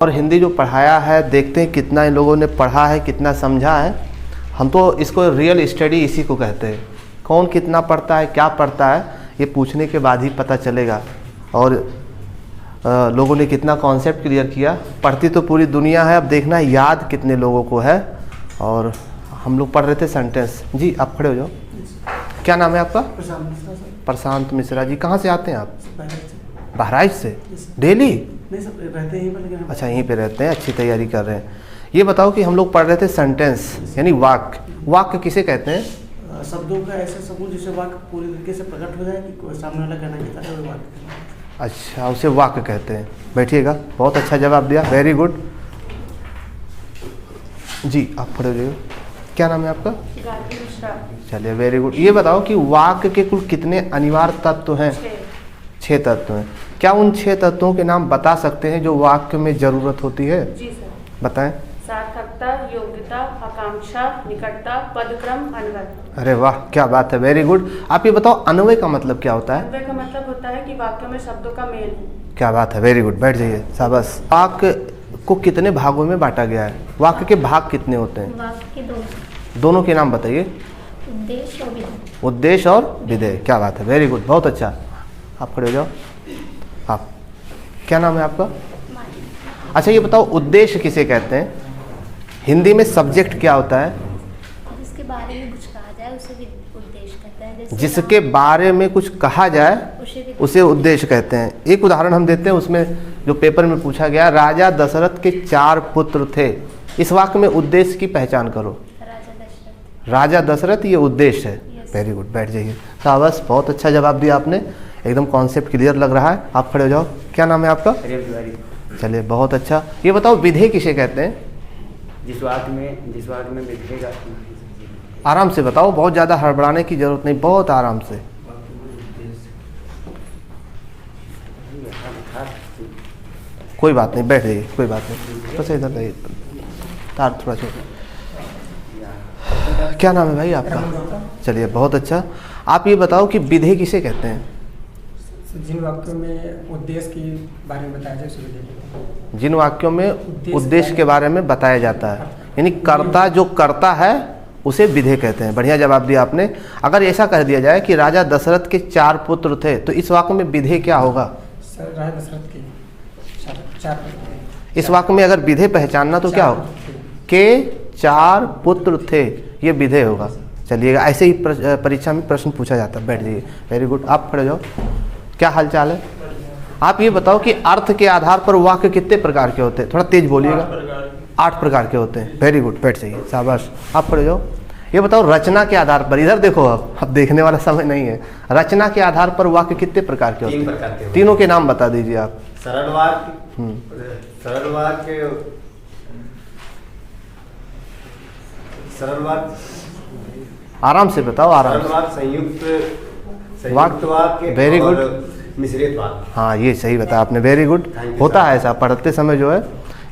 और हिंदी जो पढ़ाया है, देखते हैं कितना इन लोगों ने पढ़ा है, कितना समझा है। हम तो इसको रियल स्टडी इसी को कहते हैं। कौन कितना पढ़ता है, क्या पढ़ता है, ये पूछने के बाद ही पता चलेगा। और लोगों ने कितना कॉन्सेप्ट क्लियर किया। पढ़ती तो पूरी दुनिया है, अब देखना है याद कितने लोगों को है। और हम लोग पढ़ रहे थे सेंटेंस। जी आप खड़े हो जाओ। क्या नाम है आपका? प्रशांत मिश्रा जी। कहाँ से आते हैं आप? बहराइच से। डेली? नहीं सर, रहते यहीं पर लेकिन अच्छा, यहीं पे रहते हैं, अच्छी तैयारी कर रहे हैं। ये बताओ कि हम लोग पढ़ रहे थे सेंटेंस यानी वाक्य। वाक्य किसे कहते हैं? शब्दों का ऐसा समूह जिसे वाक्य पूरी तरीके से प्रकट हो जाए कि सामने वाला कहना चाहता है वो वाक्य। अच्छा, उसे वाक्य कहते हैं। बैठिएगा, बहुत अच्छा जवाब दिया, वेरी गुड। जी आप खड़े हो जाइए। क्या नाम है आपका? चलिए वेरी गुड। ये बताओ कि वाक्य के कुल कितने अनिवार्य तत्व हैं? 6 तत्व हैं। क्या उन 6 तत्वों के नाम बता सकते हैं जो वाक्य में जरूरत होती है? जी सर। बताएं। सार्थकता, योग्यता, आकांक्षा, निकटता, पदक्रम, अन्वय। अरे वाह, क्या बात है, वेरी गुड। आप ये बताओ अन्वय का मतलब क्या होता है? अन्वय का मतलब होता है कि वाक्य में शब्दों का मेल। क्या बात है, वेरी गुड। बैठ जाइए, शाबाश। वाक्य को कितने भागों में बांटा गया है? वाक्य के भाग कितने होते हैं? वाक्य के दो। दोनों के नाम बताइए। उद्देश्य और विधेय। उद्देश्य और विधेय। क्या बात है, वेरी गुड, बहुत अच्छा। आप खड़े हो जाओ। आप, क्या नाम है आपका? अच्छा ये बताओ उद्देश्य किसे कहते हैं? हिंदी में सब्जेक्ट क्या होता है? जिसके बारे में कुछ कहा जाए उसे भी उद्देश्य कहते हैं। जैसे जिसके बारे में कुछ कहा जाए उसे उद्देश्य कहते हैं। एक उदाहरण हम देते हैं, उसमें जो पेपर में पूछा गया, राजा दशरथ के 4 पुत्र थे। इस वाक्य में उद्देश्य की पहचान करो। राजा दशरथ, ये उद्देश्य है। वेरी गुड, बैठ जाइए। शाबाश, बहुत अच्छा जवाब दिया आपने, एकदम कॉन्सेप्ट क्लियर लग रहा है। आप खड़े हो जाओ। क्या नाम है आपका? चलिए बहुत अच्छा। ये बताओ विधेय किसे कहते हैं? जिस वाक्य में विधेय का। आराम से बताओ, बहुत ज़्यादा हड़बड़ाने की जरूरत नहीं, बहुत आराम से। कोई बात नहीं, बैठ जाइए, कोई बात नहीं। बस इधर रहिए, तार थोड़ा छोटा। क्या नाम है भाई आपका? चलिए बहुत अच्छा। आप ये बताओ कि विधेय किसे कहते हैं? जिन वाक्यों में उद्देश्य के बारे में बताया जाए उसे विधेय कहते हैं। जिन वाक्यों में उद्देश्य के बारे में बताया जाता है, यानी कर्ता जो करता है उसे विधेय कहते हैं। बढ़िया जवाब दिया आपने। अगर ऐसा कह दिया जाए कि राजा दशरथ के 4 पुत्र थे, तो इस वाक्य में विधेय क्या होगा? सर, राजा दशरथ के 4 पुत्र थे। इस वाक्य में अगर विधेय पहचानना तो क्या होगा? के 4 पुत्र थे, ये विधेय होगा। चलिएगा, ऐसे ही परीक्षा में प्रश्न पूछा जाता है। बैठ जाइए, वेरी गुड। आप खड़े जाओ। क्या हालचाल है? आप ये बताओ कि अर्थ के आधार पर वाक्य कितने प्रकार के होते हैं? थोड़ा तेज बोलिएगा। 8 प्रकार के होते हैं। वेरी गुड, बैठ जाइए, शाबाश। आप खड़े जाओ। ये बताओ रचना के आधार पर, इधर देखो, अब देखने वाला समय नहीं है। रचना के आधार पर वाक्य कितने प्रकार के होते हैं? 3 प्रकार के। तीनों के नाम बता दीजिए आप। सरल वाक्य, आराम से बताओ, आराम सरल से। वाक्य, संयुक्त वाक्य, वेरी गुड। मिश्रित वाक्य। हाँ, ये सही बताया आपने, वेरी गुड। होता है ऐसा, पढ़ते समय जो है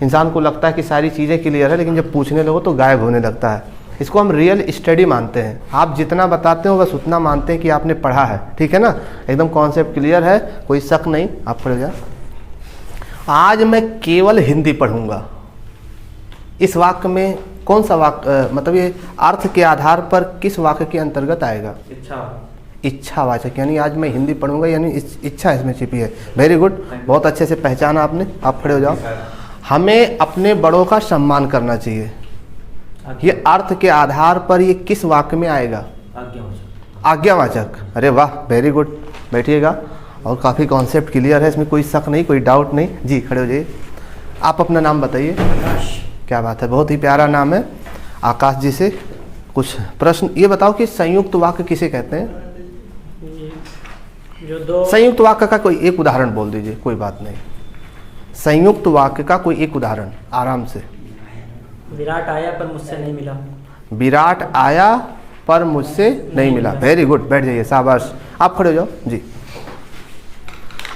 इंसान को लगता है कि सारी चीज़ें क्लियर है, लेकिन जब पूछने लगो तो गायब होने लगता है। इसको हम रियल स्टडी मानते हैं। आप जितना बताते हो बस उतना मानते हैं कि आपने पढ़ा है, ठीक है ना? एकदम कॉन्सेप्ट क्लियर है, कोई शक नहीं। आप पढ़ जाए। आज मैं केवल हिंदी पढ़ूंगा, इस वाक्य में कौन सा वाक्य, मतलब ये अर्थ के आधार पर किस वाक्य के अंतर्गत आएगा? इच्छावाचक, यानी आज मैं हिंदी पढ़ूंगा, यानी इच्छा इसमें छिपी है। वेरी गुड, बहुत अच्छे से पहचाना आपने। आप खड़े हो जाओ। हमें अपने बड़ों का सम्मान करना चाहिए, ये अर्थ के आधार पर ये किस वाक्य में आएगा? आज्ञावाचक। अरे वाह, वेरी गुड। बैठिएगा, और काफ़ी कॉन्सेप्ट क्लियर है, इसमें कोई शक नहीं, कोई डाउट नहीं। जी खड़े हो जाइए। आप अपना नाम बताइए। क्या बात है, बहुत ही प्यारा नाम है। आकाश जी से कुछ प्रश्न। ये बताओ कि संयुक्त वाक्य किसे कहते हैं? जो दो संयुक्त वाक्य का कोई एक उदाहरण बोल दीजिए, कोई बात नहीं। संयुक्त वाक्य का कोई एक उदाहरण, आराम से। विराट आया पर मुझसे नहीं मिला। विराट आया पर मुझसे नहीं मिला। वेरी गुड, बैठ जाइए, शाबाश। आप खड़े हो जाओ जी।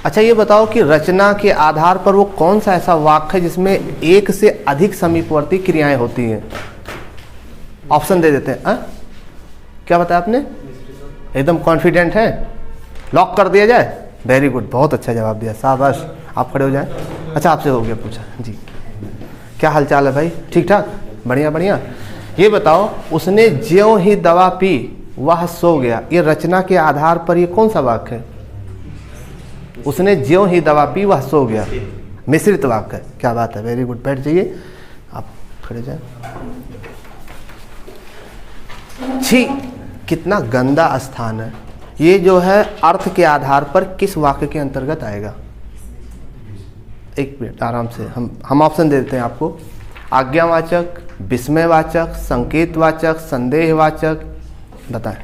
अच्छा ये बताओ कि रचना के आधार पर वो कौन सा ऐसा वाक्य है जिसमें एक से अधिक समीपवर्ती क्रियाएं होती हैं? ऑप्शन दे देते हैं। क्या बताया आपने? एकदम कॉन्फिडेंट है? लॉक कर दिया जाए? वेरी गुड, बहुत अच्छा जवाब दिया, शाबाश। आप खड़े हो जाएं। अच्छा आपसे हो गया पूछा जी। क्या हालचाल है भाई? ठीक ठाक, बढ़िया बढ़िया। ये बताओ, उसने ज्यों ही दवा पी वह सो गया, ये रचना के आधार पर ये कौन सा वाक्य है? उसने ज्यों ही दवा पी वह सो गया, मिश्रित वाक्य है। क्या बात है, वेरी गुड। बैठ जाइए, आप खड़े जाए। छी, कितना गंदा स्थान है। ये जो है अर्थ के आधार पर किस वाक्य के अंतर्गत आएगा? एक मिनट आराम से, हम ऑप्शन दे देते हैं आपको। आज्ञावाचक, विस्मयवाचक, संकेतवाचक, संदेहवाचक, बताएं।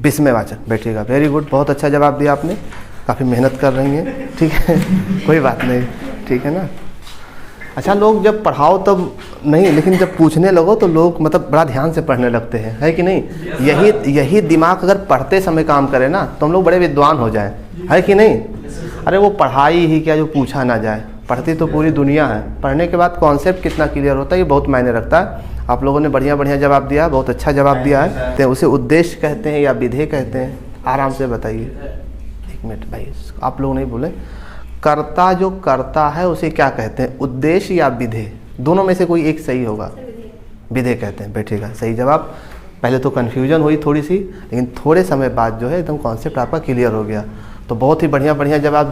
विस्मयवाचक, बैठिएगा। वेरी गुड, बहुत अच्छा जवाब दिया आपने, काफ़ी मेहनत कर रही हैं, ठीक है कोई बात नहीं, ठीक है ना। अच्छा, लोग जब पढ़ाओ तब नहीं, लेकिन जब पूछने लगो तो लोग मतलब बड़ा ध्यान से पढ़ने लगते हैं, है कि नहीं? यही दिमाग अगर पढ़ते समय काम करे ना तो हम लोग बड़े विद्वान हो जाएं, है कि नहीं? अरे वो पढ़ाई ही क्या जो पूछा ना जाए, पढ़ती तो पूरी दुनिया है। पढ़ने के बाद कॉन्सेप्ट कितना क्लियर होता है ये बहुत मायने रखता है। आप लोगों ने बढ़िया बढ़िया जवाब दिया, बहुत अच्छा जवाब दिया है। तो उसे उद्देश्य कहते हैं या विधेय कहते हैं? आराम से बताइए। एक मिनट भाई, आप लोग नहीं बोले। कर्ता जो करता है उसे क्या कहते हैं, उद्देश्य या विधेय? दोनों में से कोई एक सही होगा। विधेय कहते हैं, बैठेगा, सही जवाब। पहले तो कन्फ्यूजन हुई थोड़ी सी, लेकिन थोड़े समय बाद जो है एकदम कॉन्सेप्ट आपका क्लियर हो गया। तो बहुत ही बढ़िया बढ़िया जवाब